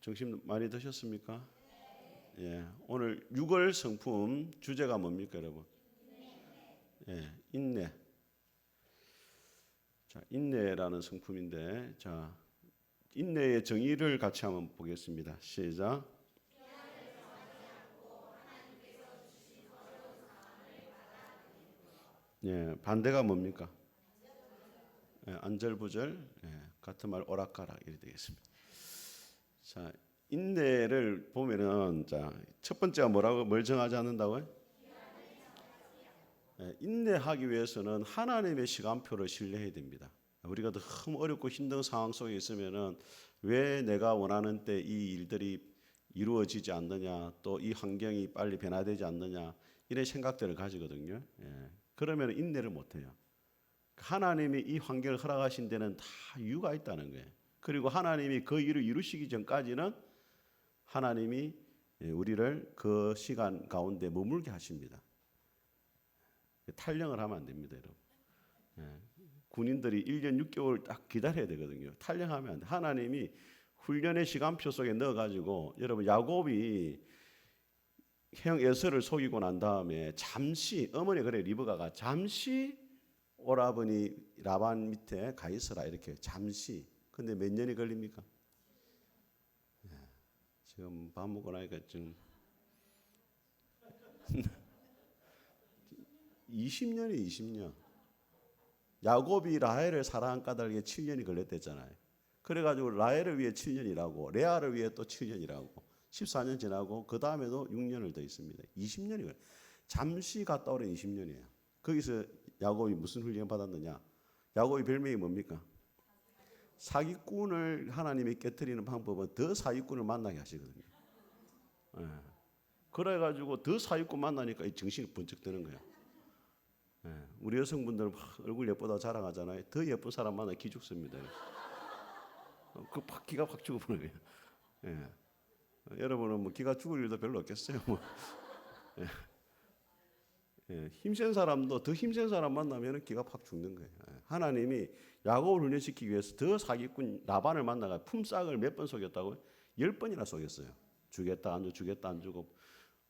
점심 많이 드셨습니까? 예, 오늘 6월 성품 주제가 뭡니까, 여러분? 예, 인내. 자, 인내라는 성품인데, 자, 인내의 정의를 같이 한번 보겠습니다. 시작. 예, 반대가 뭡니까? 예, 안절부절, 예, 같은 말 오락가락 이렇게 되겠습니다. 자, 인내를 보면은 자, 첫 번째가 뭐라고 뭘 정하지 않는다고요? 예, 인내하기 위해서는 하나님의 시간표를 신뢰해야 됩니다. 우리가 너무 어렵고 힘든 상황 속에 있으면은 왜 내가 원하는 때 이 일들이 이루어지지 않느냐, 또 이 환경이 빨리 변화되지 않느냐 이런 생각들을 가지거든요. 예, 그러면 인내를 못해요. 하나님이 이 환경을 허락하신 데는 다 이유가 있다는 거예요. 그리고 하나님이 그 일을 이루시기 전까지는 하나님이 우리를 그 시간 가운데 머물게 하십니다. 탈령을 하면 안 됩니다, 여러분. 예, 군인들이 1년 6개월 딱 기다려야 되거든요. 탈령하면 안 돼. 하나님이 훈련의 시간표 속에 넣어가지고 여러분 야곱이 형 에서를 속이고 난 다음에 잠시 어머니 그래 리브가가 잠시 오라버니 라반 밑에 가 있어라 이렇게 잠시. 근데 몇 년이 걸립니까? 예, 지금 밥 먹고 나니까 좀 20년이 20년. 야곱이 라헬을 사랑한 까닭에 7년이 걸렸댔잖아요. 그래가지고 라헬을 위해 7년이라고 레아를 위해 또 7년이라고 14년 지나고 그 다음에도 6년을 더 있습니다. 20년이 걸려요. 잠시 갔다 오는 20년이에요. 거기서 야곱이 무슨 훈련 받았느냐? 야곱의 별명이 뭡니까? 사기꾼을 하나님이 깨뜨리는 방법은 더 사기꾼을 만나게 하시거든요. 예. 그래가지고 더 사기꾼 만나니까 이 정신이 번쩍 드는 거예요. 예, 우리 여성분들 얼굴 예쁘다 자랑하잖아요. 더 예쁜 사람 만나 기 죽습니다. 그 기가 확 죽어버려요. 예. 여러분은 뭐 기가 죽을 일도 별로 없겠어요. 뭐. 예. 예. 힘센 사람도 더 힘센 사람 만나면 기가 확 죽는 거예요. 예. 하나님이 야곱을 훈련시키기 위해서 더 사기꾼 라반을 만나가 품삯을 몇 번 속였다고요? 10번이나 속였어요. 주겠다 안 주, 주겠다 안 주고.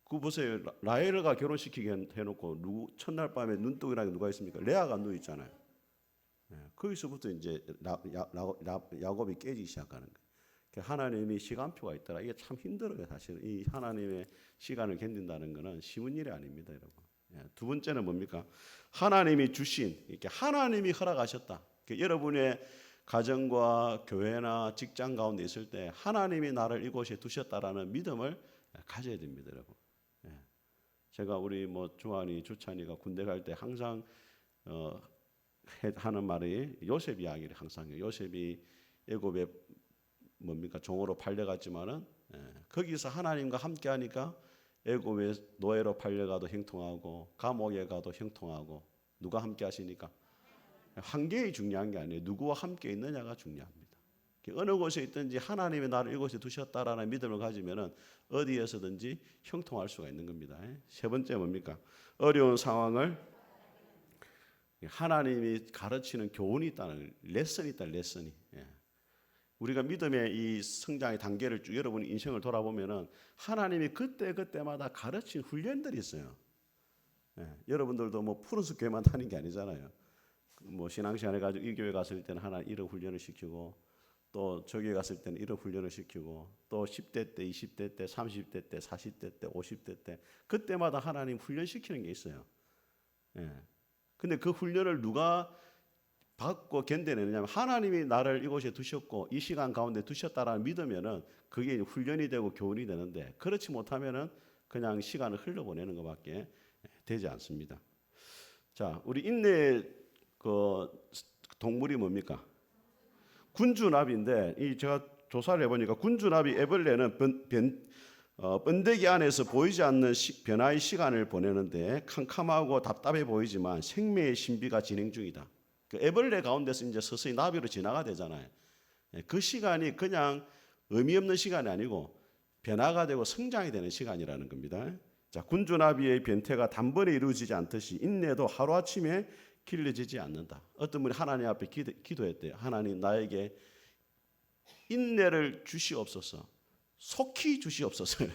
그 보세요. 라헬과 결혼시키게 해놓고 누구 첫날 밤에 눈독이라는 게 누가 있습니까? 레아가 누워 있잖아요. 예, 거기서부터 이제 야곱이 깨지기 시작하는 거예요. 하나님이 시간표가 있더라. 이게 참 힘들어요. 사실 이 하나님의 시간을 견딘다는 것은 쉬운 일이 아닙니다, 여러분. 예, 두 번째는 뭡니까? 하나님이 주신 이렇게 하나님이 허락하셨다. 여러분의 가정과 교회나 직장 가운데 있을 때 하나님이 나를 이곳에 두셨다라는 믿음을 가져야 됩니다, 여러분. 제가 우리 뭐 주한이 주찬이가 군대 갈 때 항상 하는 말이 요셉 이야기를 항상 해요. 요셉이 애굽에 뭡니까 종으로 팔려갔지만은 거기서 하나님과 함께하니까 애굽에 노예로 팔려가도 형통하고 감옥에 가도 형통하고 누가 함께하시니까 한계가 중요한 게 아니에요. 누구와 함께 있느냐가 중요합니다. 어느 곳에 있든지 하나님이 나를 이곳에 두셨다라는 믿음을 가지면은 어디에서든지 형통할 수가 있는 겁니다. 세 번째 뭡니까? 어려운 상황을 하나님이 가르치는 교훈이 있다는 레슨이 있다. 레슨이. 우리가 믿음의 이 성장의 단계를 쭉 여러분 인생을 돌아보면은 하나님이 그때 그때마다 가르친 훈련들이 있어요. 여러분들도 뭐 푸른숲 교회만 다닌 게 아니잖아요. 뭐 신앙시간에 가지고 이 교회 갔을 때는 하나 이런 훈련을 시키고. 또 저기 갔을 때는 이런 훈련을 시키고 또 10대 때, 20대 때, 30대 때, 40대 때, 50대 때 그때마다 하나님 훈련시키는 게 있어요. 예. 근데 그 훈련을 누가 받고 견뎌내느냐면 하나님이 나를 이곳에 두셨고 이 시간 가운데 두셨다라는 믿으면은 그게 훈련이 되고 교훈이 되는데 그렇지 못하면은 그냥 시간을 흘려보내는 것밖에 되지 않습니다. 자, 우리 인내의 그 동물이 뭡니까? 군주나비인데 이 제가 조사를 해보니까 군주나비 애벌레는 번데기 안에서 보이지 않는 변화의 시간을 보내는데 캄캄하고 답답해 보이지만 생명의 신비가 진행 중이다. 그 애벌레 가운데서 이제 서서히 나비로 진화가 되잖아요. 그 시간이 그냥 의미 없는 시간이 아니고 변화가 되고 성장이 되는 시간이라는 겁니다. 자, 군주나비의 변태가 단번에 이루어지지 않듯이 인내도 하루아침에 길러지지 않는다. 어떤 분이 하나님 앞에 기도했대요. 하나님 나에게 인내를 주시옵소서. 속히 주시옵소서.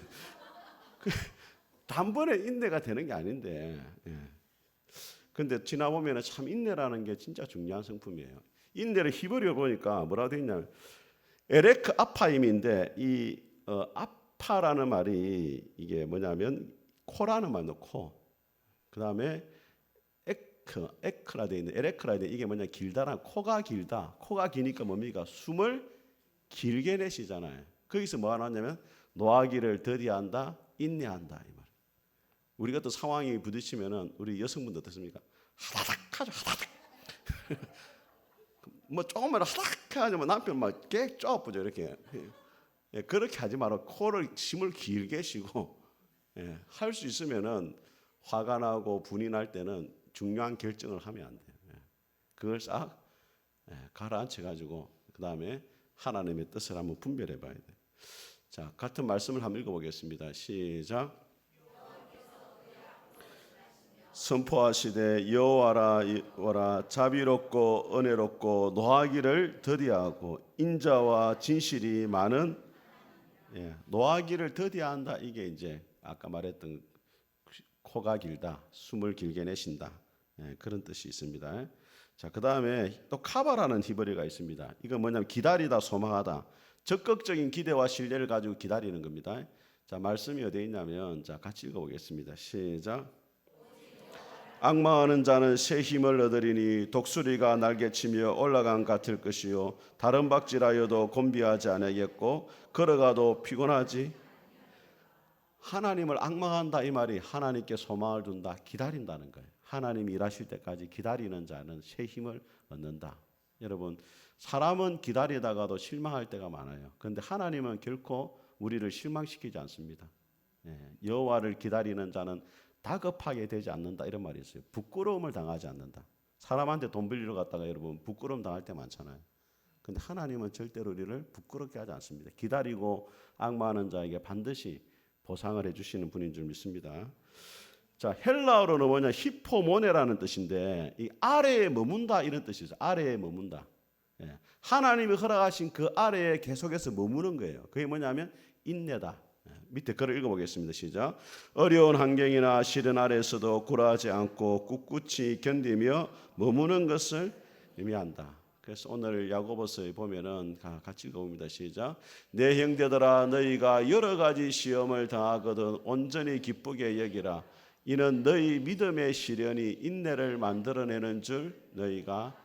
단번에 인내가 되는 게 아닌데. 근데 지나보면 참 인내라는 게 진짜 중요한 성품이에요. 인내를 히브리어 보니까 뭐라고 되어 있냐면 에레크 아파임인데 이 아파라는 말이 이게 뭐냐면 코라는 말로 코. 그다음에 에크라 되어 있는 에레크라 되어 이게 뭐냐 길다란 코가 길다. 코가 기니까 뭡니까? 숨을 길게 내쉬잖아요. 거기서 뭐가 나왔냐면 노하기를 더디한다, 인내한다 이 말. 우리가 또 상황이 부딪히면은 우리 여성분들 어떻습니까? 하다닥 하죠, 하다닥. 뭐 조금만 하다닥 하면 남편 막 깨 쪼아보죠 이렇게. 그렇게 하지 말고 코를 힘을 길게 쉬고 할 수 있으면은 화가 나고 분이 날 때는 중요한 결정을 하면 안 돼요. 그걸 싹 가라앉혀 가지고 그 다음에 하나님의 뜻을 한번 분별해 봐야 돼요. 자, 같은 말씀을 한번 읽어보겠습니다. 시작. 선포하시되 여호와라 자비롭고 은혜롭고 노하기를 더디하고 인자와 진실이 많은 노하기를 더디한다. 이게 이제 아까 말했던 코가 길다, 숨을 길게 내쉰다 그런 뜻이 있습니다. 자, 그 다음에 또 카바라는 히브리어가 있습니다. 이건 뭐냐면 기다리다, 소망하다, 적극적인 기대와 신뢰를 가지고 기다리는 겁니다. 자, 말씀이 어디에 있냐면 자 같이 읽어보겠습니다. 시작. 악마하는 자는 새 힘을 얻으리니 독수리가 날개치며 올라간 같을 것이요 다른 박질하여도 곤비하지 아니하겠고 걸어가도 피곤하지. 하나님을 악망한다 이 말이 하나님께 소망을 둔다, 기다린다는 거예요. 하나님이 일하실 때까지 기다리는 자는 새 힘을 얻는다. 여러분, 사람은 기다리다가도 실망할 때가 많아요. 그런데 하나님은 결코 우리를 실망시키지 않습니다. 여호와를 기다리는 자는 다급하게 되지 않는다 이런 말이 있어요. 부끄러움을 당하지 않는다. 사람한테 돈 빌리러 갔다가 여러분 부끄러움 당할 때 많잖아요. 근데 하나님은 절대로 우리를 부끄럽게 하지 않습니다. 기다리고 악마하는 자에게 반드시 보상을 해주시는 분인 줄 믿습니다. 자, 헬라어로는 뭐냐 히포모네라는 뜻인데 이 아래에 머문다 이런 뜻이 있어요. 아래에 머문다. 하나님이 허락하신 그 아래에 계속해서 머무는 거예요. 그게 뭐냐면 인내다. 밑에 글을 읽어보겠습니다. 시작. 어려운 환경이나 시련 아래에서도 굴하지 않고 꿋꿋이 견디며 머무는 것을 의미한다. 그래서 오늘 야고보서에 보면은 같이 읽어봅니다. 시작. 내 형제들아 너희가 여러 가지 시험을 당하거든 온전히 기쁘게 여기라. 이는 너희 믿음의 시련이 인내를 만들어내는 줄 너희가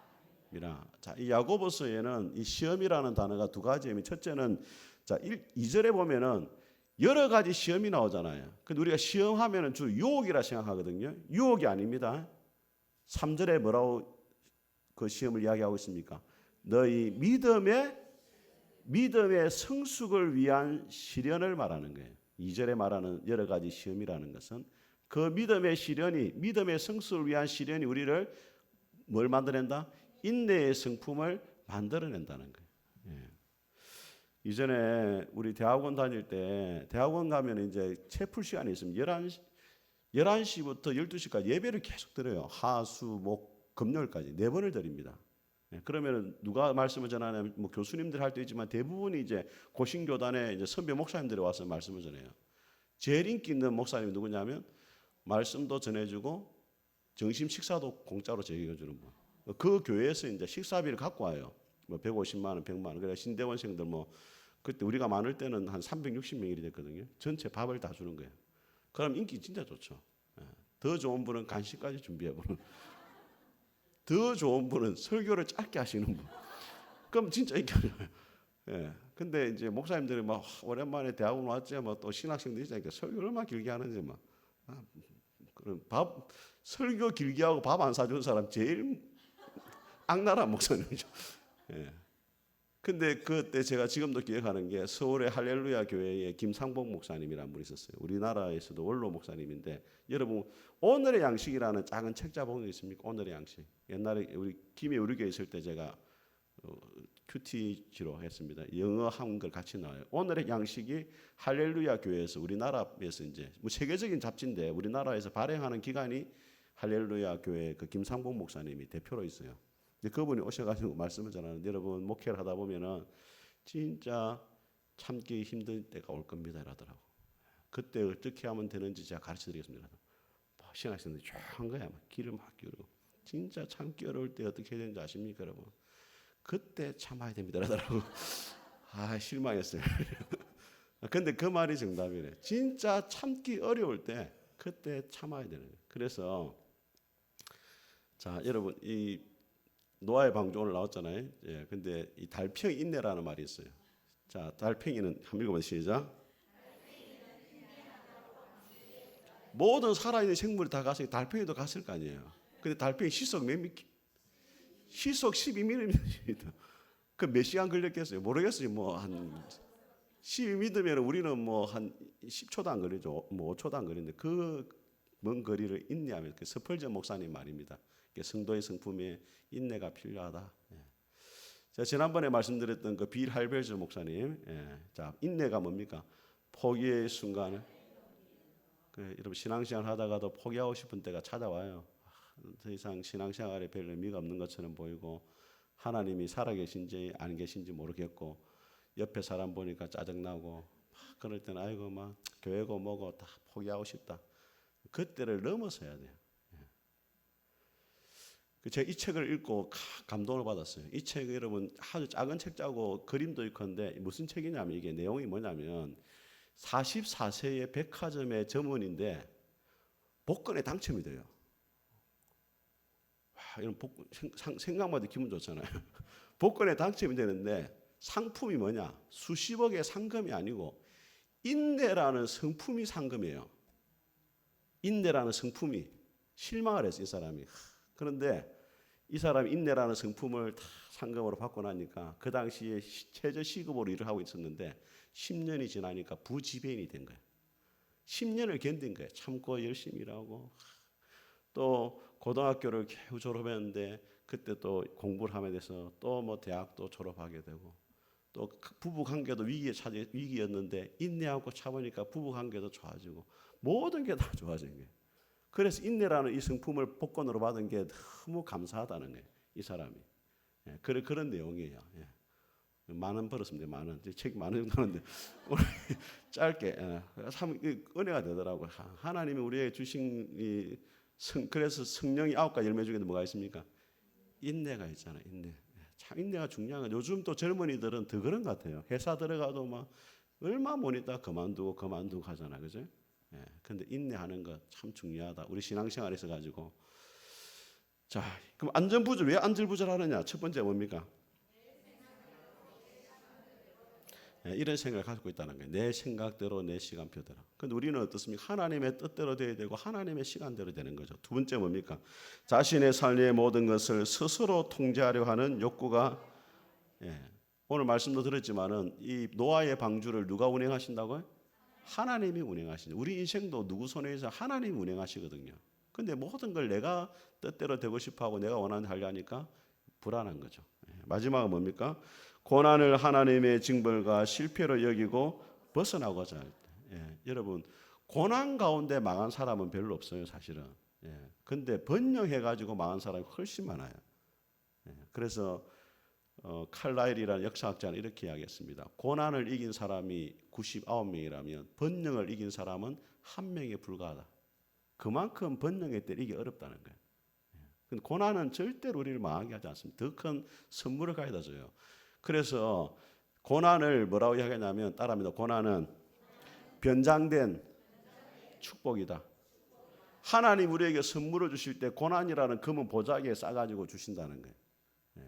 미라. 자, 이 야고보서에는 이 시험이라는 단어가 두 가지 의미. 첫째는 자 2절에 보면은 여러 가지 시험이 나오잖아요. 근데 우리가 시험하면은 주 유혹이라 생각하거든요. 유혹이 아닙니다. 3절에 뭐라고 그 시험을 이야기하고 있습니까? 너희 믿음의 성숙을 위한 시련을 말하는 거예요. 2절에 말하는 여러 가지 시험이라는 것은 그 믿음의 시련이 믿음의 성숙을 위한 시련이 우리를 뭘 만들어낸다? 인내의 성품을 만들어낸다는 거예요. 이전에 우리 대학원 다닐 때 대학원 가면 이제 채풀 시간이 있습니다. 11시부터 12시까지 예배를 계속 드려요. 하수, 목, 금요일까지 4번을 드립니다. 그러면 누가 말씀을 전하냐면 뭐 교수님들 할 때 있지만 대부분이 이제 고신교단에 이제 선배 목사님들이 와서 말씀을 전해요. 제일 인기 있는 목사님이 누구냐면 말씀도 전해주고 점심 식사도 공짜로 제공해주는 분. 그 교회에서 이제 식사비를 갖고 와요. 뭐 150만 원, 100만 원. 그래 신대원생들 뭐 그때 우리가 많을 때는 한 360명이 됐거든요. 전체 밥을 다 주는 거예요. 그럼 인기 진짜 좋죠. 더 좋은 분은 간식까지 준비해 보는. 더 좋은 분은 설교를 짧게 하시는 분. 그럼 진짜 인기가 좋아요. 근데 이제 목사님들이 막 오랜만에 대학원 왔지, 뭐 또 신학생들 있으니까 설교 얼마나 길게 하는지 막. 그럼 설교 길게 하고 밥 안 사주는 사람 제일 악랄한 목사님이죠. 근데 그때 제가 지금도 기억하는 게 서울의 할렐루야 교회에 김상복 목사님이라는 분이 있었어요. 우리나라에서도 원로 목사님인데 여러분 오늘의 양식이라는 작은 책자 본 거 있습니까? 오늘의 양식. 옛날에 우리 김해 우리 교회 있을 때 제가 QTG로 했습니다. 영어 한글 같이 나와요. 오늘의 양식이 할렐루야 교회에서 우리나라에서 이제 뭐 세계적인 잡지인데 우리나라에서 발행하는 기관이 할렐루야 교회 그 김상복 목사님이 대표로 있어요. 그분이 오셔가지고 말씀을 전하는데 여러분 목회를 하다 보면은 진짜 참기 힘든 때가 올 겁니다. 이러더라고. 그때 어떻게 하면 되는지 제가 가르쳐드리겠습니다. 신학생들이 쫙한 거야. 막 길을 막 기울이고. 진짜 참기 어려울 때 어떻게 해야 되는지 아십니까, 여러분? 그때 참아야 됩니다. 이러더라고. 실망했어요. 근데 그 말이 정답이래. 진짜 참기 어려울 때 그때 참아야 되는 거예요. 그래서 자, 여러분 이 노아의 방주 오늘 나왔잖아요. 예, 근데 이 달팽이 인내라는 말이 있어요. 자, 달팽이는 한번 읽어보세요. 시작. 모든 살아있는 생물이 다 갔으니 달팽이도 갔을 거 아니에요. 근데 달팽이 시속 몇 미? 시속 12mm입니다. 그 몇 시간 걸렸겠어요? 모르겠어요. 뭐 한 12mm면 우리는 뭐 한 10초도 안 걸리죠. 뭐 5초도 안 걸리는데 그 먼 거리를 인내하면서 그 스펄전 목사님 말입니다. 성도의 성품에 인내가 필요하다. 예. 제가 지난번에 말씀드렸던 그 빌 할벨즈 목사님, 자 인내가 뭡니까? 포기의 순간을 여러분 신앙생활 하다가도 포기하고 싶은 때가 찾아와요. 더 이상 신앙생활에 별 의미가 없는 것처럼 보이고 하나님이 살아계신지 안 계신지 모르겠고 옆에 사람 보니까 짜증나고 그럴 때는 아이고 막 교회고 뭐고 다 포기하고 싶다. 그때를 넘어서야 돼요. 제가 이 책을 읽고 감동을 받았어요. 이 책이 여러분 아주 작은 책자고 그림도 있건데 무슨 책이냐면 이게 내용이 뭐냐면 44세의 백화점의 점원인데 복권에 당첨이 돼요. 이런 생각만 해도 기분 좋잖아요. 복권에 당첨이 되는데 상품이 뭐냐? 수십억의 상금이 아니고 인내라는 상품이 상금이에요. 인내라는 상품이 실망을 했어요. 이 사람이. 그런데 이 사람이 인내라는 상품을 다 상금으로 받고 나니까 그 당시에 최저 시급으로 일을 하고 있었는데 10년이 지나니까 부지배인이 된 거예요. 10년을 견딘 거예요. 참고 열심히 일하고 또 고등학교를 겨우 졸업했는데 그때 또 공부를 하게 돼서 또 뭐 대학도 졸업하게 되고 또 부부 관계도 위기였는데 인내하고 참으니까 부부 관계도 좋아지고 모든 게 다 좋아진 거예요. 그래서 인내라는 이 성품을 복권으로 받은 게 너무 감사하다는 거예요. 이 사람이. 그런 내용이에요. 만 원 벌었습니다. 만 원. 책 만 원 정도 하는데 짧게 참 은혜가 되더라고요. 하나님이 우리에게 주신 그래서 성령이 9가지 열매 중에 뭐가 있습니까? 인내가 있잖아요. 인내. 참 인내가 중요한 거예요. 요즘 또 젊은이들은 더 그런 것 같아요. 회사 들어가도 막 얼마 못 있다 그만두고 하잖아요. 그죠? 근데 인내하는 것 참 중요하다. 우리 신앙생활에서 가지고. 자, 그럼 안전부절 왜 안절부절하느냐? 첫 번째 뭡니까? 이런 생각을 가지고 있다는 거예요. 내 생각대로 내 시간표대로. 근데 우리는 어떻습니까? 하나님의 뜻대로 되어야 되고 하나님의 시간대로 되는 거죠. 두 번째 뭡니까? 자신의 삶의 모든 것을 스스로 통제하려 하는 욕구가 오늘 말씀도 들었지만은 이 노아의 방주를 누가 운행하신다고요? 하나님이 운행하시죠. 우리 인생도 누구 손에 있어 하나님이 운행하시거든요. 근데 모든 걸 내가 뜻대로 되고 싶어하고 내가 원하는 대로 하려니까 불안한 거죠. 마지막은 뭡니까? 고난을 하나님의 징벌과 실패로 여기고 벗어나고자 할 때. 여러분 고난 가운데 망한 사람은 별로 없어요. 사실은. 근데 번영해가지고 망한 사람이 훨씬 많아요. 그래서 칼라일이라는 역사학자는 이렇게 이야기했습니다. 고난을 이긴 사람이 99명이라면 번영을 이긴 사람은 1명에 불과하다. 그만큼 번영의 때를 이기 어렵다는 거예요. 근데 고난은 절대로 우리를 망하게 하지 않습니다. 더 큰 선물을 가져다 줘요. 그래서 고난을 뭐라고 이야기하냐면 따라합니다. 고난은 변장된 축복이다. 하나님 우리에게 선물을 주실 때 고난이라는 금은 보자기에 싸가지고 주신다는 거예요.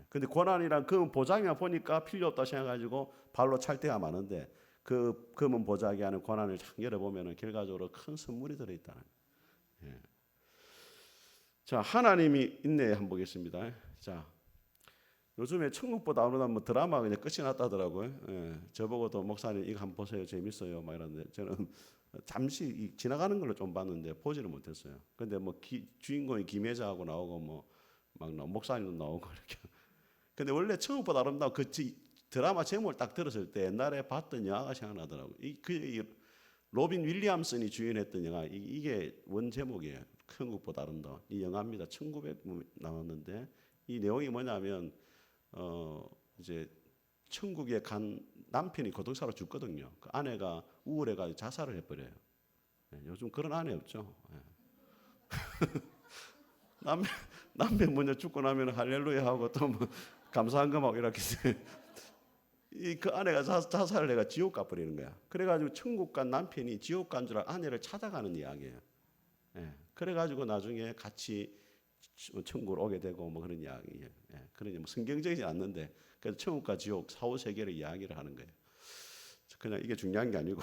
근데 고난이란 금은 보자기만 보니까 필요 없다 생각가지고 발로 찰 때가 많은데 그 금은 보자기 안에 고난을 쫙 열어보면 결과적으로 큰 선물이 들어있다는 거예요. 자, 하나님이 인내 한번 보겠습니다. 자, 요즘에 천국보다 어느 날 드라마 그냥 끝이 났다더라고요. 저보고도 목사님 이거 한번 보세요. 재밌어요. 막 이러는데 저는 잠시 지나가는 걸로 좀 봤는데 보지를 못했어요. 근데 뭐 주인공이 김혜자하고 나오고 뭐 막 목사님도 나오고 이렇게. 근데 원래 천국보다 아름다운 그 드라마 제목을 딱 들었을 때 옛날에 봤던 영화가 생각나더라고요. 로빈 윌리엄슨이 주연했던 영화 이게 원 제목이에요. 천국보다 아름다운 이 영화입니다. 1900 나왔는데 이 내용이 뭐냐면 이제 천국에 간 남편이 교통사로 죽거든요. 그 아내가 우울해가지고 자살을 해버려요. 요즘 그런 아내 없죠. 남편 먼저 죽고 나면 할렐루야 하고 또 뭐 감사한 거 막 이렇게 그 아내가 자살을 해가 지옥 가버리는 거야. 그래가지고 천국 간 남편이 지옥 간 줄 알고 아내를 찾아가는 이야기예요. 그래가지고 나중에 같이 천국으로 오게 되고 뭐 그런 이야기예요. 그러니 뭐 성경적이지 않는데 그래서 천국과 지옥 사후 세계를 이야기를 하는 거예요. 그냥 이게 중요한 게 아니고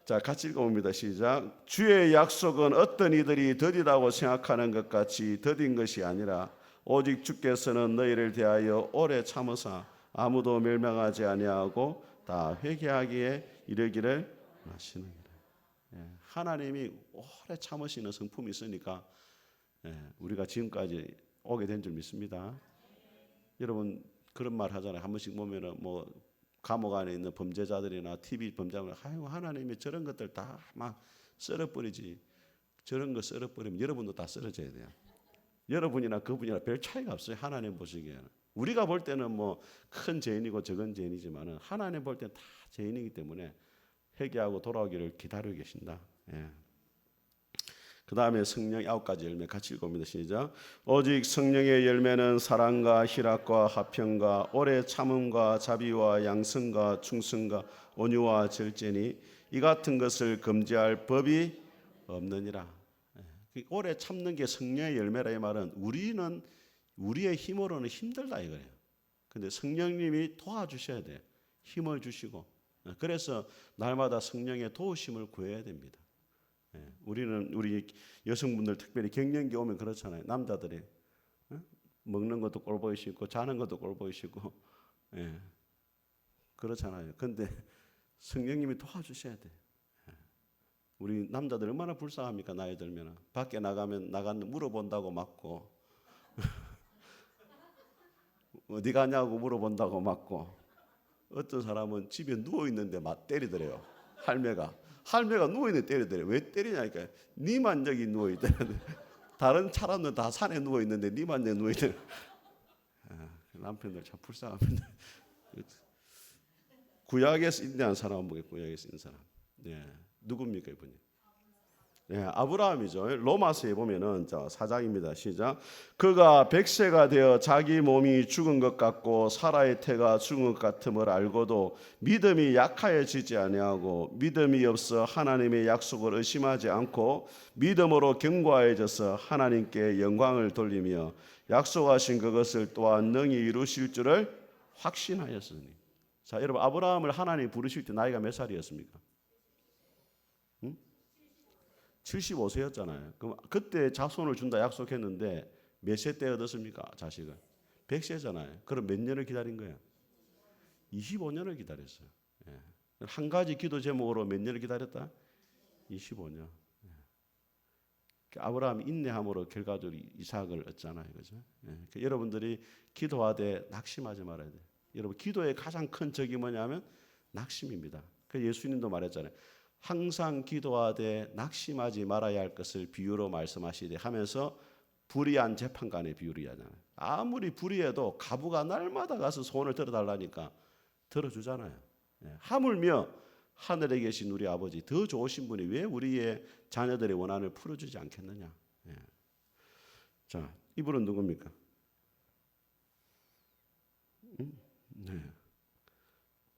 자, 같이 읽어봅니다. 시작. 주의 약속은 어떤 이들이 더디다고 생각하는 것 같이 더딘 것이 아니라 오직 주께서는 너희를 대하여 오래 참으사 아무도 멸망하지 아니하고 다 회개하기에 이르기를 하시느니라. 하나님이 오래 참으시는 성품이 있으니까 우리가 지금까지 오게 된 줄 믿습니다. 여러분 그런 말 하잖아요. 한 번씩 보면은 뭐 감옥 안에 있는 범죄자들이나 TV 범죄자들, 아이고 하나님이 저런 것들 다 막 썰어버리지. 저런 거 썰어버리면 여러분도 다 썰어져야 돼요. 여러분이나 그분이나 별 차이가 없어요. 하나님 보시기에는. 우리가 볼 때는 뭐 큰 죄인이고 적은 죄인이지만은 하나님 볼 때는 다 죄인이기 때문에 회개하고 돌아오기를 기다리고 계신다. 그 다음에 성령의 9가지 열매 같이 읽어봅니다. 시작. 오직 성령의 열매는 사랑과 희락과 화평과 오래 참음과 자비와 양성과 충성과 온유와 절제니 이 같은 것을 금지할 법이 없느니라. 오래 참는 게 성령의 열매라. 이 말은 우리는 우리의 힘으로는 힘들다 이거예요. 근데 성령님이 도와주셔야 돼요. 힘을 주시고. 그래서 날마다 성령의 도우심을 구해야 됩니다. 우리는 우리 여성분들 특별히 갱년기 오면 그렇잖아요. 남자들이 먹는 것도 꼴보기 싫고 자는 것도 꼴보기 싫고 그렇잖아요. 근데 성령님이 도와주셔야 돼. 우리 남자들 얼마나 불쌍합니까? 나이 들면 밖에 나가면 물어본다고 맞고 어디 가냐고 물어본다고 맞고 어떤 사람은 집에 누워 있는데 막 때리더래요. 할매가 누워있는데 때리더래. 왜 때리냐니까 니만 여기 누워있대. 다른 사람은 다 산에 누워있는데 니만 여기 누워있대. 남편들 참 불쌍합니다. 구약에서 인내한 사람은 뭐겠고 구약에서 있는 사람. 누굽니까 이분이? 아브라함이죠. 로마서에 보면은 4장입니다. 시작. 그가 100세가 되어 자기 몸이 죽은 것 같고 사라의 태가 죽은 것 같음을 알고도 믿음이 약하여지지 아니하고 믿음이 없어 하나님의 약속을 의심하지 않고 믿음으로 견고해져서 하나님께 영광을 돌리며 약속하신 그것을 또한 능히 이루실 줄을 확신하였으니. 자, 여러분 아브라함을 하나님이 부르실 때 나이가 몇 살이었습니까? 75세였잖아요. 그럼 그때 자손을 준다 약속했는데 몇 세 때 얻었습니까? 자식을 100세잖아요. 그럼 몇 년을 기다린 거예요? 25년을 기다렸어요. 한 가지 기도 제목으로 몇 년을 기다렸다? 25년. 아브라함이 인내함으로 결과적으로 이삭을 얻잖아요. 그죠? 여러분들이 기도하되 낙심하지 말아야 돼요. 여러분 기도의 가장 큰 적이 뭐냐면 낙심입니다. 그래서 예수님도 말했잖아요. 항상 기도하되 낙심하지 말아야 할 것을 비유로 말씀하시되 하면서 불의한 재판관의 비유를 하잖아요. 아무리 불의해도 가부가 날마다 가서 소원을 들어달라니까 들어주잖아요. 하물며 하늘에 계신 우리 아버지 더 좋으신 분이 왜 우리의 자녀들의 원한을 풀어주지 않겠느냐. 자, 이분은 누굽니까?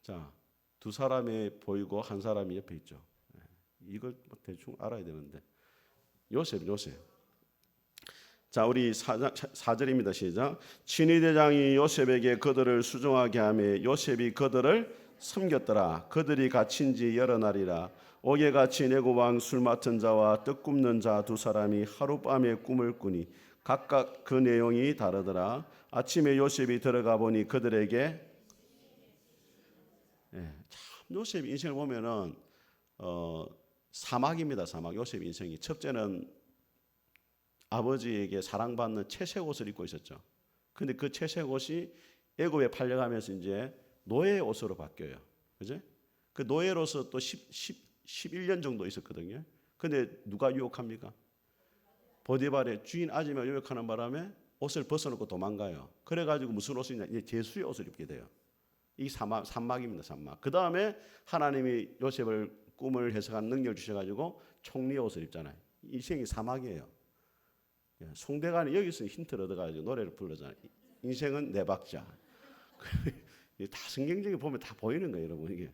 자, 두 사람이 보이고 한 사람이 옆에 있죠. 이걸 대충 알아야 되는데 요셉. 자, 우리 4절입니다. 시작. 친위대장이 요셉에게 그들을 수종하게 하며 요셉이 그들을 섬겼더라. 그들이 갇힌 지 여러 날이라. 옥에같이 내고왕 술 맡은 자와 떡 굽는 자 두 사람이 하룻밤에 꿈을 꾸니 각각 그 내용이 다르더라. 아침에 요셉이 들어가 보니 그들에게 참 요셉 인생을 보면은 사막입니다. 사막. 요셉 인생이 첫째는 아버지에게 사랑받는 채색 옷을 입고 있었죠. 근데 그 채색 옷이 애굽에 팔려가면서 이제 노예 옷으로 바뀌어요. 그죠? 그 노예로서 또 11년 정도 있었거든요. 근데 누가 유혹합니까? 보디발의 주인 아줌마가 유혹하는 바람에 옷을 벗어놓고 도망가요. 그래가지고 무슨 옷이냐? 이제 제수의 옷을 입게 돼요. 이 산막입니다. 산막. 그 다음에 하나님이 요셉을 꿈을 해석하는 능력을 주셔가지고 총리 옷을 입잖아요. 인생이 사막이에요. 송대관이 여기서 힌트를 얻어가지고 노래를 불러잖아요. 인생은 네 박자. 다 성경적인 보면 다 보이는 거예요, 여러분. 이게.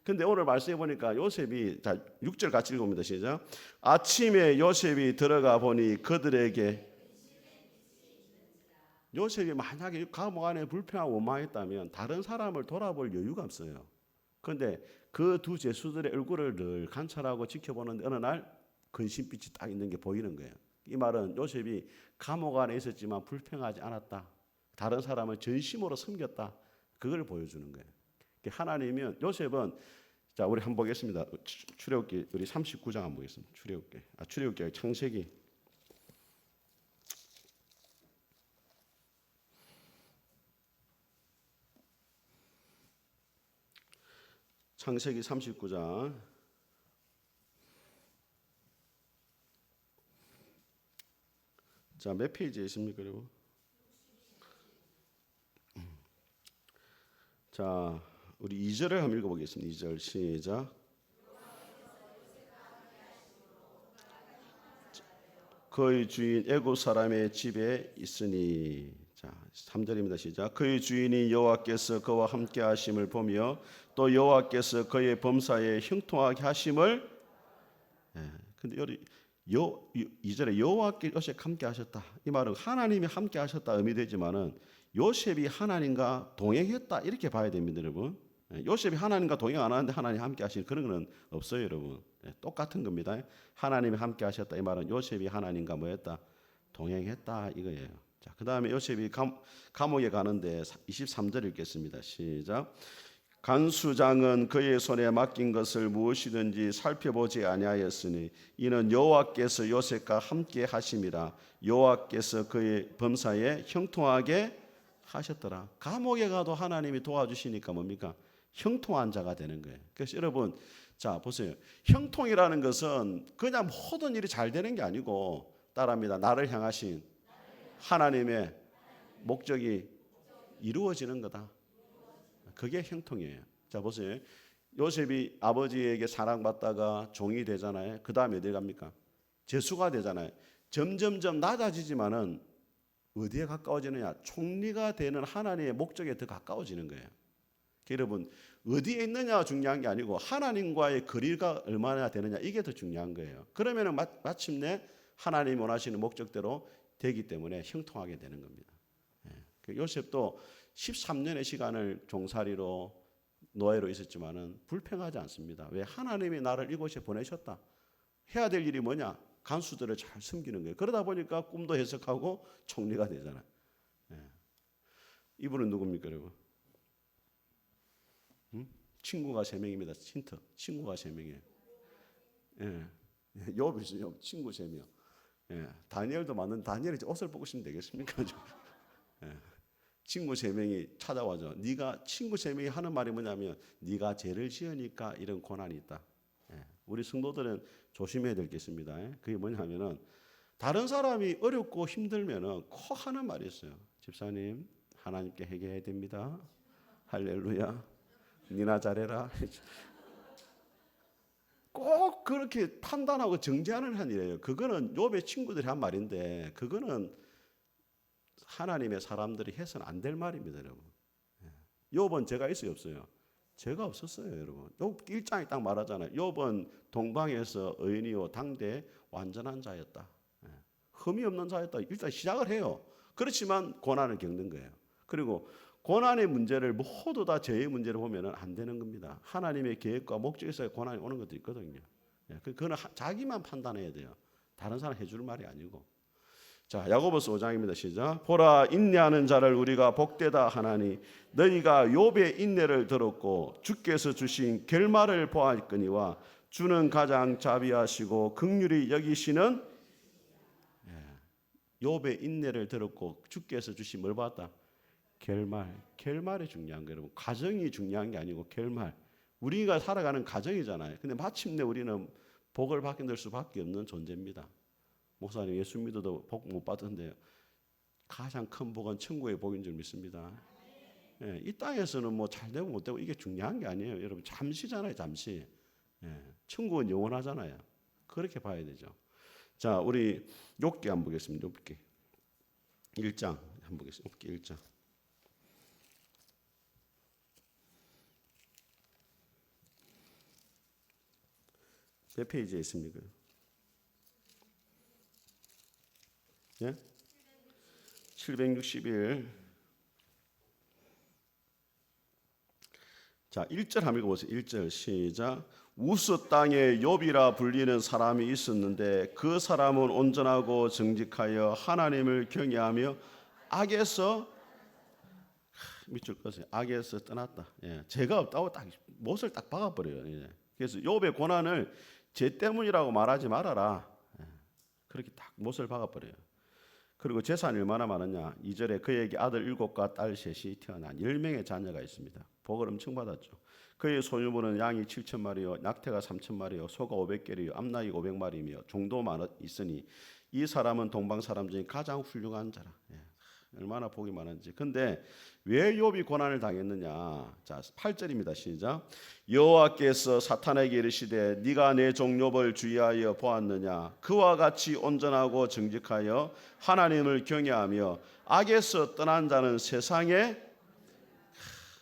근데 오늘 말씀해 보니까 요셉이, 자 6절 같이 읽어봅니다. 시작. 아침에 요셉이 들어가 보니 그들에게, 요셉이 만약에 감옥 안에 불평하고 원망했다면 다른 사람을 돌아볼 여유가 없어요. 그런데 그 두 죄수들의 얼굴을 늘 관찰하고 지켜보는데 어느 날 근심빛이 딱 있는 게 보이는 거예요. 이 말은 요셉이 감옥 안에 있었지만 불평하지 않았다. 다른 사람을 전심으로 섬겼다. 그걸 보여주는 거예요. 하나님은, 요셉은, 자 우리 한번 보겠습니다. 출애굽기 우리 39장 한번 보겠습니다. 출애굽기 창세기. 창세기 39장. 자, 몇 페이지에 있습니까, 여러분? 자, 우리 2절을 한번 읽어보겠습니다. 2절 시작. 그의 주인 애굽 사람의 집에 있으니. 자, 3절입니다. 시작. 그의 주인이 여호와께서 그와 함께 하심을 보며 또 여호와께서 그의 범사에 형통하게 하심을. 근데 여기 2절에 여호와께 요셉 함께 하셨다. 이 말은 하나님이 함께 하셨다 의미되지만은 요셉이 하나님과 동행했다 이렇게 봐야 됩니다, 여러분. 요셉이 하나님과 동행 안 하는데 하나님 함께 하시는 그런 건 없어요, 여러분. 똑같은 겁니다. 하나님이 함께 하셨다 이 말은 요셉이 하나님과 뭐했다? 동행했다 이거예요. 자, 그다음에 요셉이 감옥에 가는데 23절 읽겠습니다. 시작. 간수장은 그의 손에 맡긴 것을 무엇이든지 살펴보지 아니하였으니 이는 여호와께서 요셉과 함께 하심이라. 여호와께서 그의 범사에 형통하게 하셨더라. 감옥에 가도 하나님이 도와주시니까 뭡니까? 형통한 자가 되는 거예요. 그래서 여러분, 자 보세요. 형통이라는 것은 그냥 모든 일이 잘 되는 게 아니고, 따라합니다. 나를 향하신 하나님의 목적이 이루어지는 거다. 그게 형통이에요. 자 보세요. 요셉이 아버지에게 사랑받다가 종이 되잖아요. 그 다음에 어디 갑니까? 제수가 되잖아요. 점점점 낮아지지만은 어디에 가까워지느냐? 총리가 되는 하나님의 목적에 더 가까워지는 거예요. 여러분, 어디에 있느냐가 중요한 게 아니고 하나님과의 거리가 얼마나 되느냐, 이게 더 중요한 거예요. 그러면 마침내 하나님이 원하시는 목적대로 되기 때문에 형통하게 되는 겁니다. 요셉도 13년의 시간을 종살이로 노예로 있었지만은 불평하지 않습니다. 왜? 하나님이 나를 이곳에 보내셨다. 해야 될 일이 뭐냐? 간수들을 잘 섬기는 거예요. 그러다 보니까 꿈도 해석하고 총리가 되잖아요. 이분은 누굽니까, 여러분? 친구가 3명입니다. 힌트. 친구가 3명이에요. 욥이죠. 욥. 친구 3명. 다니엘도 맞는, 다니엘이 옷을 벗으시면 되겠습니까? 친구 3명이 찾아와죠. 네가, 친구 3명이 하는 말이 뭐냐면 네가 죄를 지으니까 이런 고난이 있다. 우리 성도들은 조심해야 될 게 있습니다. 그게 뭐냐면은 다른 사람이 어렵고 힘들면은 꼭 하는 말이 있어요. 집사님, 하나님께 회개해야 됩니다. 할렐루야. 니나 잘해라. 꼭 그렇게 판단하고 정죄하는 한 일이에요. 그거는 욥의 친구들이 한 말인데 그거는 하나님의 사람들이 해서는 안 될 말입니다, 여러분. 욥은 죄가 있어요, 없어요? 죄가 없었어요, 여러분. 욥 1장에 딱 말하잖아요. 욥은 동방에서 의인이요 당대 완전한 자였다. 흠이 없는 자였다. 일단 시작을 해요. 그렇지만 고난을 겪는 거예요. 그리고 고난의 문제를 모두 다 죄의 문제를 보면 안 되는 겁니다. 하나님의 계획과 목적에서 고난이 오는 것도 있거든요. 그거는 자기만 판단해야 돼요. 다른 사람 해줄 말이 아니고. 자, 야고보서 5장입니다. 시작. 보라, 인내하는 자를 우리가 복되다 하나니 너희가 욥의 인내를 들었고 주께서 주신 결말을 보았거니와 주는 가장 자비하시고 긍휼히 여기시는. 욥의 인내를 들었고 주께서 주신 뭘 봤다? 결말이 중요한 거예요. 여러분, 가정이 중요한 게 아니고 결말. 우리가 살아가는 가정이잖아요. 근데 마침내 우리는 복을 받게 될 수밖에 없는 존재입니다. 목사님, 예수 믿어도 복 못 받던데요. 가장 큰 복은 천국의 복인 줄 믿습니다. 예, 이 땅에서는 뭐 잘 되고 못 되고 이게 중요한 게 아니에요. 여러분 잠시잖아요, 잠시. 예, 천국은 영원하잖아요. 그렇게 봐야 되죠. 자, 우리 욥기 한번 보겠습니다. 욥기 1장 한번 보겠습니다. 욥기 1장. 몇 페이지에 있습니까? 예? 761. 자, 1절 한번 읽어보세요. 1절 시작. 우스 땅에 욥이라 불리는 사람이 있었는데 그 사람은 온전하고 정직하여 하나님을 경외하며 악에서 밑줄 꺼세요. 악에서 떠났다. 예, 죄가 없다고 딱 못을 딱 박아버려요. 예. 그래서 욥의 고난을 죄 때문이라고 말하지 말아라. 예, 그렇게 딱 못을 박아버려요. 그리고 재산이 얼마나 많았냐. 2절에 그에게 아들 7과 딸 3이 태어난 10명의 자녀가 있습니다. 복을 엄청 받았죠. 그의 소유물은 양이 7,000마리요 낙태가 3,000마리요 소가 500개리요 암낙이 500마리이며 종도 많이 있으니 이 사람은 동방 사람 중에 가장 훌륭한 자라. 예, 얼마나 복이 많은지. 근데 왜 욥이 고난을 당했느냐. 자, 8절입니다. 시작. 여호와께서 사탄에게 이르시되 네가 내 종 욥을 주의하여 보았느냐. 그와 같이 온전하고 정직하여 하나님을 경외하며 악에서 떠난 자는 세상에.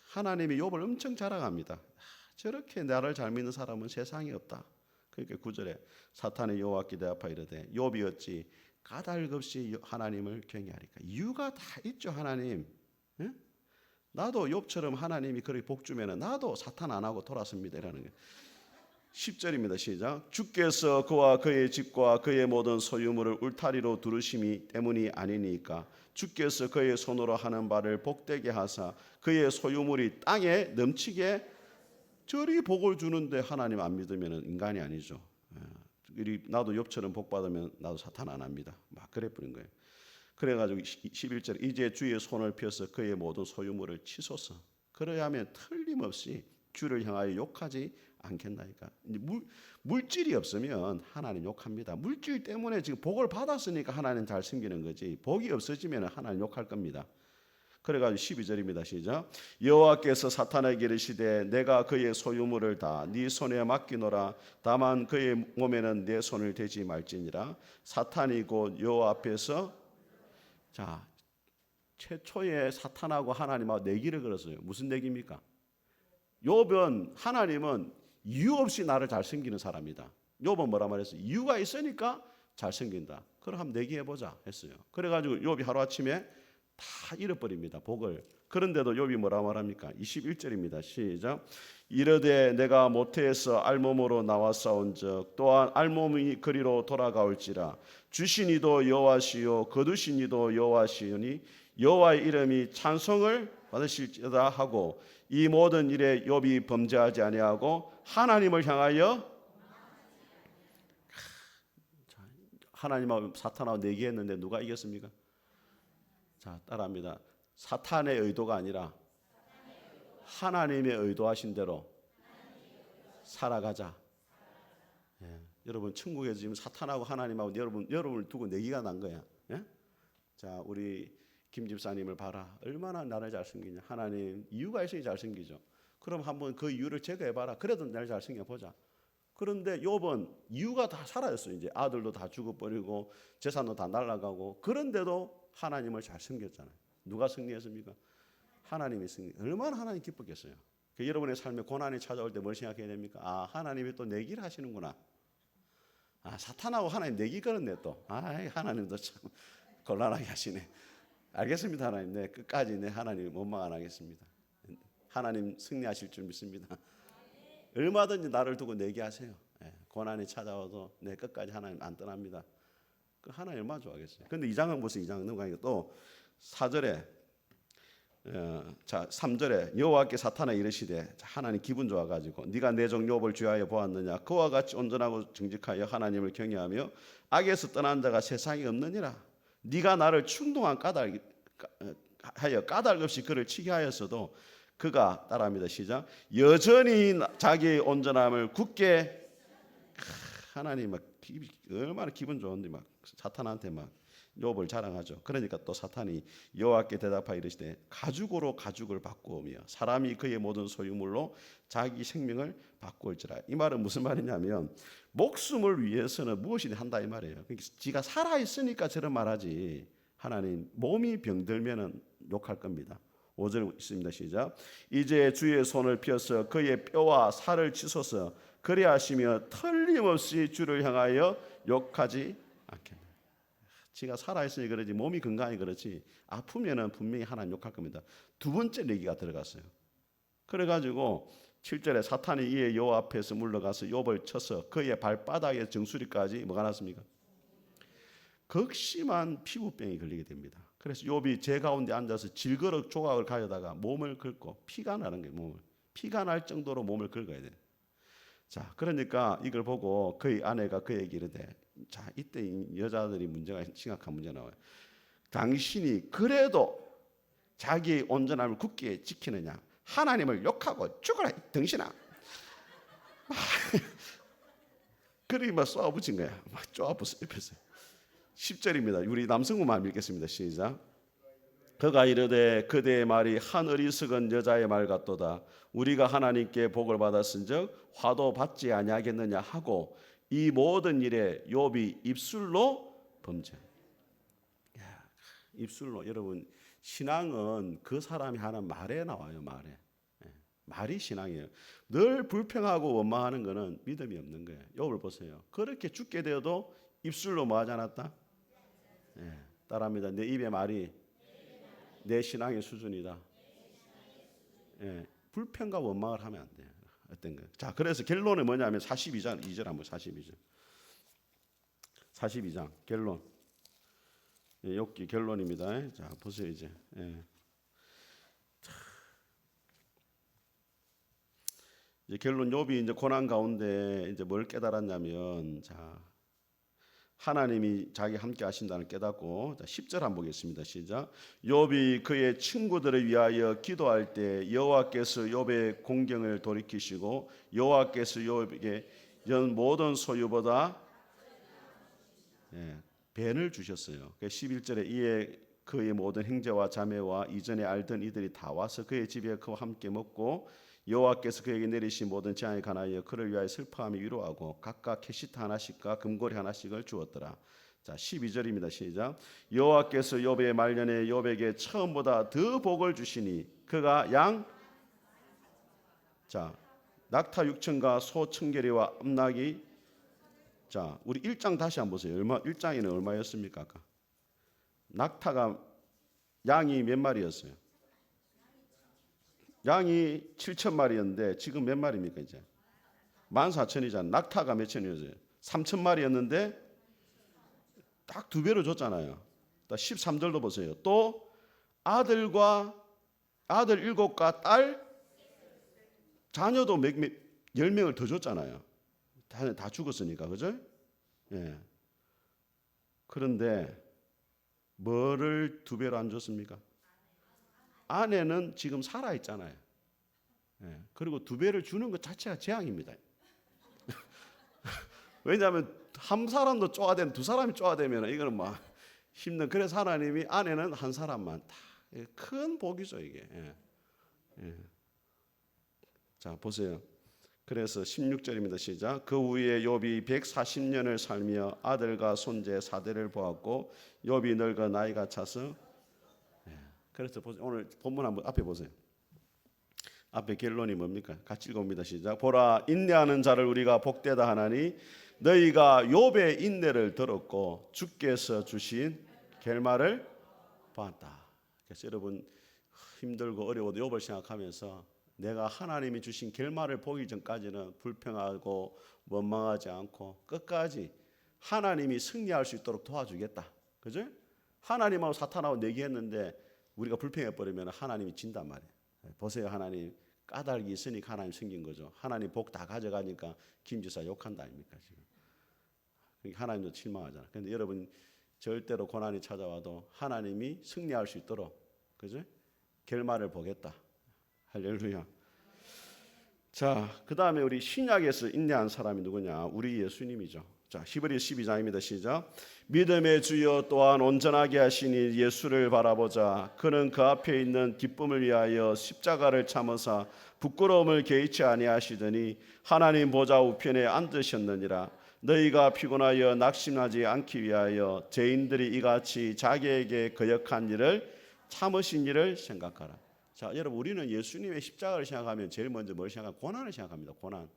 하나님이 욥을 엄청 자랑합니다. 저렇게 나를 잘 믿는 사람은 세상에 없다. 그러니까 9절에 사탄의 여호와께 대하여 이르되 욥이 어찌 까닭없이 하나님을 경외하리까. 이유가 다 있죠. 하나님. 예? 나도 욥처럼 하나님이 그렇게 복 주면 나도 사탄 안 하고 돌았습니다. 이라는 거예요. 10절입니다. 시작. 주께서 그와 그의 집과 그의 모든 소유물을 울타리로 두르심이 때문이 아니니까 주께서 그의 손으로 하는 바를 복되게 하사 그의 소유물이 땅에 넘치게. 저리 복을 주는데 하나님 안 믿으면 인간이 아니죠. 나도 욥처럼 복 받으면 나도 사탄 안 합니다. 막 그래 버린 거예요. 그래가지고 11절 이제 주의 손을 펴서 그의 모든 소유물을 치소서. 그래야 하면 틀림없이 주를 향하여 욕하지 않겠나이까. 물질이 없으면 하나님 욕합니다. 물질 때문에 지금 복을 받았으니까 하나님 잘 섬기는 거지. 복이 없어지면 하나님 욕할 겁니다. 그래가지고 12절입니다. 시작. 여호와께서 사탄에게 이르시되 내가 그의 소유물을 다 네 손에 맡기노라. 다만 그의 몸에는 내 손을 대지 말지니라. 사탄이 곧 여호와 앞에서. 자, 최초에 사탄하고 하나님하고 내기를 걸었어요. 무슨 내기입니까? 욥은 하나님은 이유 없이 나를 잘 섬기는 사람이다. 욥은 뭐라 말했어요? 이유가 있으니까 잘 섬긴다. 그럼 한번 내기해보자 했어요. 그래가지고 욥이 하루아침에 다 잃어버립니다. 복을. 그런데도 욥이 뭐라 말합니까? 21절입니다. 시작. 이르되 내가 모태에서 알몸으로 나왔사온즉 또한 알몸이 그리로 돌아가올지라. 주신 이도 여호와시요 거두신 이도 여호와시오니 여호와의 이름이 찬송을 받으실지어다 하고 이 모든 일에 욥이 범죄하지 아니하고 하나님을 향하여. 하나님하고 사탄하고 내기했는데 누가 이겼습니까? 자, 따라합니다. 사탄의 의도가 아니라 하나님의 의도하신 대로 살아가자. 예, 여러분 천국에서 지금 사탄하고 하나님하고 여러분을 두고 내기가 난 거야. 예? 자, 우리 김 집사님을 봐라. 얼마나 나를 잘 섬기냐. 하나님 이유가 있으니 잘 섬기죠. 그럼 한번 그 이유를 제거해봐라. 그래도 나를 잘 섬겨보자. 그런데 욥은 이유가 다 사라졌어요. 이제 아들도 다 죽어버리고 재산도 다 날아가고 그런데도 하나님을 잘 섬겼잖아요. 누가 승리했습니까? 하나님이 승리. 얼마나 하나님 기뻤겠어요. 여러분의 삶에 고난이 찾아올 때 뭘 생각해야 됩니까? 아, 하나님이 또 내기를 하시는구나. 아, 사탄하고 하나님 내기 걸었네 또. 아, 하나님도 참 곤란하게 하시네. 알겠습니다. 하나님. 네, 끝까지 내 하나님 원망 안 하겠습니다. 하나님 승리하실 줄 믿습니다. 얼마든지 나를 두고 내기하세요. 네, 고난이 찾아와도 내 끝까지 하나님 안 떠납니다. 그 하나님 얼마나 좋아하겠어요. 근데 2장은 무슨 2장 넘어가니까 또 4절에 자 3절에 여호와께 사탄에 이르시되 하나님 기분 좋아가지고 네가 내 종 욥을 주하여 보았느냐 그와 같이 온전하고 정직하여 하나님을 경외하며 악에서 떠난 자가 세상에 없느니라. 네가 나를 충동한 까닭 없이 그를 치게 하였어도 그가 따라합니다. 시작. 여전히 자기의 온전함을 굳게. 하나님 막 얼마나 기분 좋은데 막 사탄한테 막 욥을 자랑하죠. 그러니까 또 사탄이 여호와께 대답하여 이르시되 가죽으로 가죽을 바꾸오며 사람이 그의 모든 소유물로 자기 생명을 바꾸올지라. 이 말은 무슨 말이냐면 목숨을 위해서는 무엇이든 한다 이 말이에요. 그러니까 지가 살아 있으니까 저런 말하지. 하나님 몸이 병들면은 욕할 겁니다. 5절 있습니다. 시작. 이제 주의 손을 펴서 그의 뼈와 살을 치소서 그리하시며 틀림없이 주를 향하여 욕하지 않겠네. 지가 살아있으니 그러지 몸이 건강히 그렇지 아프면은 분명히 하나님 욕할 겁니다. 두 번째 얘기가 들어갔어요. 그래가지고 7절에 사탄이 이에 여호와 앞에서 물러가서 욥을 쳐서 그의 발바닥에 정수리까지 뭐가 났습니까? 극심한 피부병이 걸리게 됩니다. 그래서 욥이 제 가운데 앉아서 질그릇 조각을 가져다가 몸을 긁고 피가 나는 거예요. 몸을 피가 날 정도로 몸을 긁어야 돼요. 자, 그러니까 이걸 보고 그의 아내가 그에게 이르되, 자, 이때 여자들이 문제가 심각한 문제 나와요. 당신이 그래도 자기의 온전함을 굳게 지키느냐? 하나님을 욕하고 죽어라, 등신아. 그리 막 쏘아붙인 거야. 막 쏘아붙어 입혔어요. 10절입니다. 우리 남성구만 읽겠습니다. 시작. 그가 이르되 그대의 말이 한 어리석은 여자의 말 같도다. 우리가 하나님께 복을 받았은즉 화도 받지 아니하겠느냐 하고 이 모든 일에 욥이 입술로 범죄. 입술로. 여러분 신앙은 그 사람이 하는 말에 나와요. 말에. 말이 신앙이에요. 늘 불평하고 원망하는 것은 믿음이 없는 거예요. 욥을 보세요. 그렇게 죽게 되어도 입술로 뭐 하지 않았다? 따라합니다. 내 입의 말이 내 신앙의 수준이다. 불평과 원망을 하면 안 돼요. 어떤 거예요? 자, 그래서 결론은 뭐냐면 42장 2절 한번 42절. 42장 결론. 욥기 결론입니다. 자, 보세요 이제. 이제 결론 욥이 이제 고난 가운데 이제 뭘 깨달았냐면 자, 하나님이 자기 함께 하신다는 깨닫고 10절 한번 보겠습니다. 시작. 욥이 그의 친구들을 위하여 기도할 때 여호와께서 욥의 공경을 돌이키시고 여호와께서 욥에게 연 모든 소유보다 벤을 주셨어요. 11절에 이에 그의 모든 형제와 자매와 이전에 알던 이들이 다 와서 그의 집에 그와 함께 먹고 여호와께서 그에게 내리신 모든 재앙에 관하여 그를 위하여 슬퍼하며 위로하고 각각 캐시타 하나씩과 금고리 하나씩을 주었더라. 자, 12절입니다. 시작. 여호와께서 욥의 말년에 욥에게 처음보다 더 복을 주시니 그가 낙타 6천과 소 1,000개리와 암나귀. 자, 우리 1장 다시 한번 보세요. 1장에는 얼마였습니까? 아까 낙타가 양이 몇 마리였어요? 양이 7,000마리였는데 지금 몇 마리입니까 이제? 14,000이잖아요. 낙타가 몇 천이었어요? 3,000마리였는데 딱 2배로 줬잖아요. 13절도 보세요. 또 아들 7과 딸 자녀도 10명을 더 줬잖아요. 다 죽었으니까. 그죠? 그런데 뭐를 2배로 안 줬습니까? 아내는 지금 살아있잖아요. 그리고 2배를 주는 것 자체가 재앙입니다. 왜냐하면 한 사람도 쪼아대면 두 사람이 쪼아대면 이거는 막 힘든. 그래서 하나님이 아내는 한 사람만 다 큰 복이죠 이게. 자 보세요. 그래서 16절입니다. 시작. 그 후에 욥이 140년을 살며 아들과 손재 4대를 보았고 욥이 늙어 나이가 차서. 그래서 오늘 본문 한번 앞에 보세요. 앞에 결론이 뭡니까? 같이 읽어봅니다. 시작. 보라, 인내하는 자를 우리가 복되다 하나니 너희가 욥의 인내를 들었고 주께서 주신 결말을 보았다. 그래서 여러분 힘들고 어려워도 욥을 생각하면서 내가 하나님이 주신 결말을 보기 전까지는 불평하고 원망하지 않고 끝까지 하나님이 승리할 수 있도록 도와주겠다. 그죠? 하나님하고 사탄하고 내기했는데 우리가 불평해버리면 하나님이 진단 말이에요. 보세요. 하나님 까닭이 있으니까 하나님 생긴 거죠. 하나님 복 다 가져가니까 김지사 욕한다 아닙니까 지금. 그러니까 하나님도 실망하잖아. 그런데 여러분 절대로 고난이 찾아와도 하나님이 승리할 수 있도록 그죠? 결말을 보겠다. 할렐루야. 자, 그 다음에 우리 신약에서 인내한 사람이 누구냐? 우리 예수님이죠. 자, 히브리 12장입니다. 시작. 믿음의 주여 또한 온전하게 하시니 예수를 바라보자. 그는 그 앞에 있는 기쁨을 위하여 십자가를 참으사 부끄러움을 개의치 아니하시더니 하나님 보좌 우편에 앉으셨느니라. 너희가 피곤하여 낙심하지 않기 위하여 죄인들이 이같이 자기에게 거역한 일을 참으신 일을 생각하라. 자, 여러분, 우리는 예수님의 십자가를 생각하면 제일 먼저 뭘 생각합니까? 고난을 생각합니다. 고난.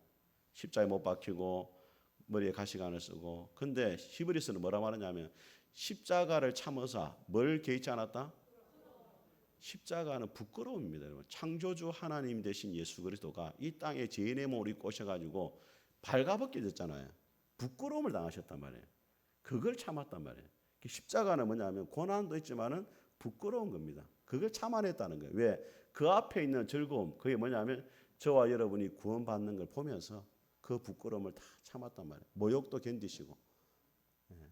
십자가에 못 박히고 머리에 가시관을 쓰고. 근데 히브리서는 뭐라 말하냐면 십자가를 참으사 뭘 개의치 않았다? 십자가는 부끄러움입니다. 여러분. 창조주 하나님 되신 예수 그리스도가 이 땅에 죄인의 몸을 입고 오셔가지고 발가벗겨졌잖아요. 부끄러움을 당하셨단 말이에요. 그걸 참았단 말이에요. 십자가는 뭐냐면 고난도 있지만은 부끄러운 겁니다. 그걸 참아냈다는 거예요. 왜? 그 앞에 있는 즐거움, 그게 뭐냐면 저와 여러분이 구원받는 걸 보면서 그 부끄러움을 다 참았단 말이에요. 모욕도 견디시고.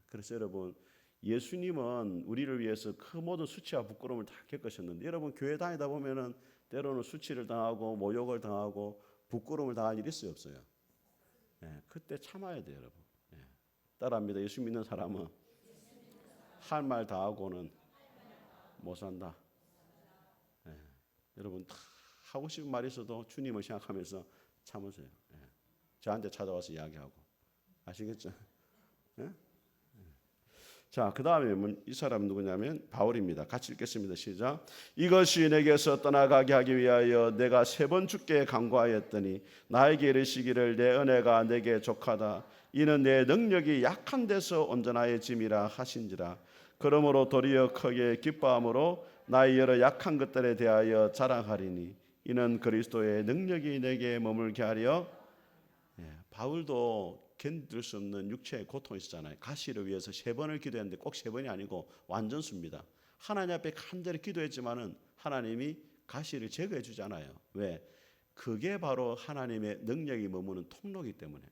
그래서 여러분, 예수님은 우리를 위해서 그 모든 수치와 부끄러움을 다 겪으셨는데, 여러분 교회 다니다 보면은 때로는 수치를 당하고 모욕을 당하고 부끄러움을 당할 일이 있어요, 없어요? 그때 참아야 돼요, 여러분. 따라합니다. 예수 믿는 사람은 할 말 다 하고는 못 산다. 여러분 다 하고 싶은 말이 있어도 주님을 생각하면서 참으세요. 저한테 찾아와서 이야기하고. 아시겠죠? 자, 그 다음에 이 사람은 누구냐면 바울입니다. 같이 읽겠습니다. 시작. 이것이 내게서 떠나가게 하기 위하여 내가 3번 주께 간구하였더니 나에게 이르시기를 내 은혜가 내게 족하다. 이는 내 능력이 약한 데서 온전하여짐이라 하신지라. 그러므로 도리어 크게 기뻐함으로 나의 여러 약한 것들에 대하여 자랑하리니 이는 그리스도의 능력이 내게 머물게 하려. 바울도 견딜 수 없는 육체의 고통이 있었잖아요. 가시를 위해서 3번을 기도했는데 꼭 3번이 아니고 완전수입니다. 하나님 앞에 간절히 기도했지만은 하나님이 가시를 제거해 주지 않아요. 왜? 그게 바로 하나님의 능력이 머무는 통로이기 때문에.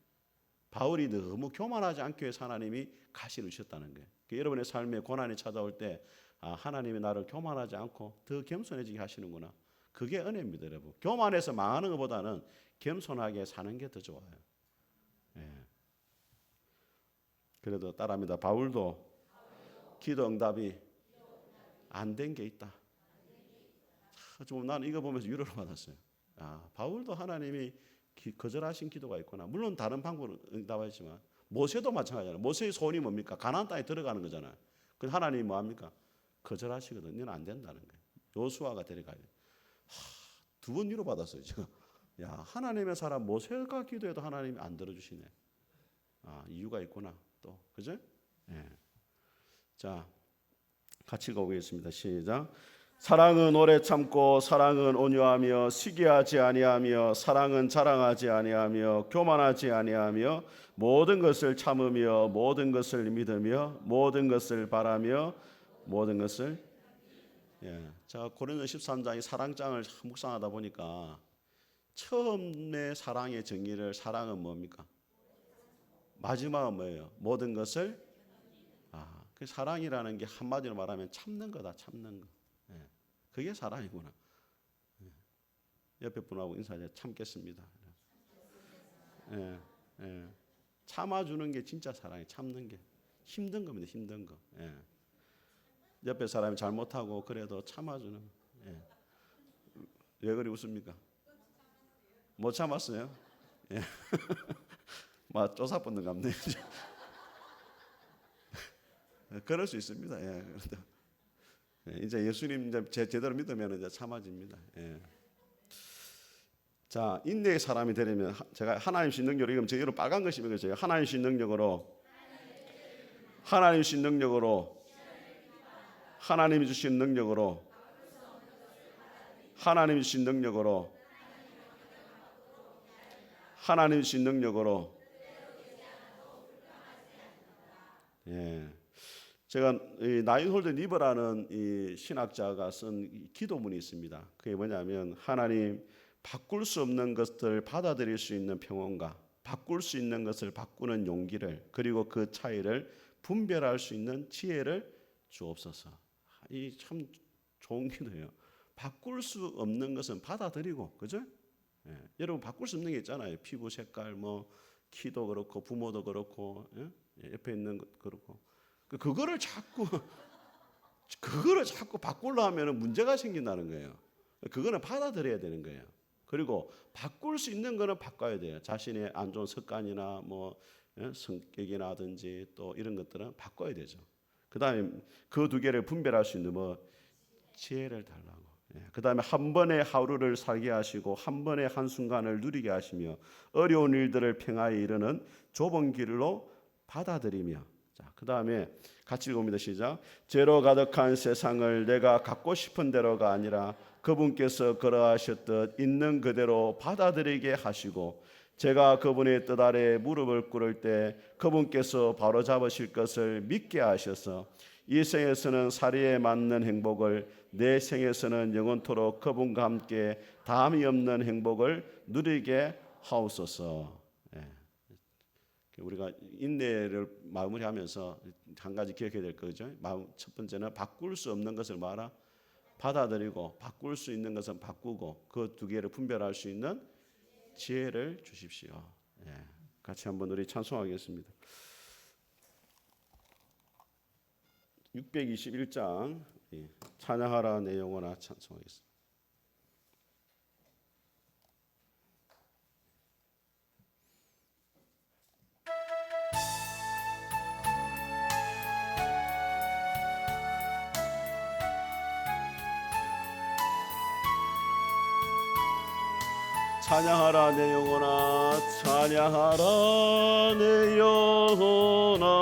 바울이 너무 교만하지 않기 위해서 하나님이 가시를 주셨다는 거예요. 여러분의 삶에 고난이 찾아올 때 하나님이 나를 교만하지 않고 더 겸손해지게 하시는구나. 그게 은혜입니다, 여러분. 교만해서 망하는 것보다는 겸손하게 사는 게 더 좋아요. 그래도 따라합니다. 바울도 기도 응답이 안 된 게 있다. 좀 나는 이거 보면서 위로를 받았어요. 바울도 하나님이 거절하신 기도가 있구나. 물론 다른 방법으로 응답하지만 모세도 마찬가지잖아요. 모세의 소원이 뭡니까? 가나안 땅에 들어가는 거잖아요. 그래서 하나님이 뭐합니까? 거절하시거든요. 이건 안 된다는 거예요. 요수아가 데려가야 돼요. 2번 위로 받았어요. 제가. 하나님의 사람 모세가 기도해도 하나님이 안 들어주시네. 이유가 있구나. 또 그죠? 자, 같이 읽어보겠습니다. 시작. 사랑은 오래 참고 사랑은 온유하며 시기하지 아니하며 사랑은 자랑하지 아니하며 교만하지 아니하며 모든 것을 참으며 모든 것을 믿으며 모든 것을 바라며 모든 것을. 제가 고린도 13장이 사랑장을 묵상하다 보니까 처음에 사랑의 정의를 사랑은 뭡니까? 마지막은 뭐예요? 모든 것을. 그 사랑이라는 게 한마디로 말하면 참는 거다. 참는 거. 그게 사랑이구나. 옆에 분하고 인사해. 참겠습니다. 참아주는 게 진짜 사랑이에요. 참는 게 힘든 겁니다. 힘든 거. 옆에 사람이 잘못하고 그래도 참아주는 거. 왜 그리 웃습니까? 못 참았어요? 막 쪼사붙는 감네. 그럴 수 있습니다. 이제 예수님 이제 제대로 믿으면 이제 참아집니다. 자, 인내의 사람이 되려면 제가 하나님 신 능력으로 이거면 여러분 빨간 거 씹은 거죠. 하나님 신 능력으로 하나님 신 능력으로 하나님이 주신 능력으로 하나님이 주신 능력으로 하나님이 주신 능력으로. 제가 이 나인홀드 리버라는 이 신학자가 쓴 기도문이 있습니다. 그게 뭐냐면 하나님 바꿀 수 없는 것들 받아들일 수 있는 평온과 바꿀 수 있는 것을 바꾸는 용기를 그리고 그 차이를 분별할 수 있는 지혜를 주옵소서. 이 참 좋은 기도예요. 바꿀 수 없는 것은 받아들이고, 그죠? 여러분 바꿀 수 없는 게 있잖아요. 피부 색깔, 뭐 키도 그렇고 부모도 그렇고 옆에 있는 것 그렇고 그거를 자꾸 바꾸려 하면 문제가 생긴다는 거예요. 그거는 받아들여야 되는 거예요. 그리고 바꿀 수 있는 거는 바꿔야 돼요. 자신의 안 좋은 습관이나 뭐 성격이라든지 또 이런 것들은 바꿔야 되죠. 그다음에 그 두 개를 분별할 수 있는 뭐 지혜를 달라고. 그다음에 한 번에 하루를 살게 하시고 한 번에 한순간을 누리게 하시며 어려운 일들을 평화에 이르는 좁은 길로 받아들이며. 자, 그다음에 같이 읽어봅니다. 시작. 죄로 가득한 세상을 내가 갖고 싶은 대로가 아니라 그분께서 걸어가셨듯 있는 그대로 받아들이게 하시고 제가 그분의 뜻 아래 무릎을 꿇을 때 그분께서 바로 잡으실 것을 믿게 하셔서 이 생에서는 사리에 맞는 행복을 내 생에서는 영원토록 그분과 함께 다함이 없는 행복을 누리게 하옵소서. 우리가 인내를 마무리하면서 한 가지 기억해야 될 거죠. 첫 번째는 바꿀 수 없는 것을 말아 받아들이고 바꿀 수 있는 것은 바꾸고 그 두 개를 분별할 수 있는 지혜를 주십시오. 같이 한번 우리 찬송하겠습니다. 621장 찬양하라 내 영혼아 찬송하겠습니다. 찬양하라 내 영혼아 찬양하라 내 영혼아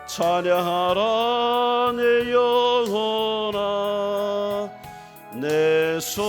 찬양하라 내 영혼아 내 소망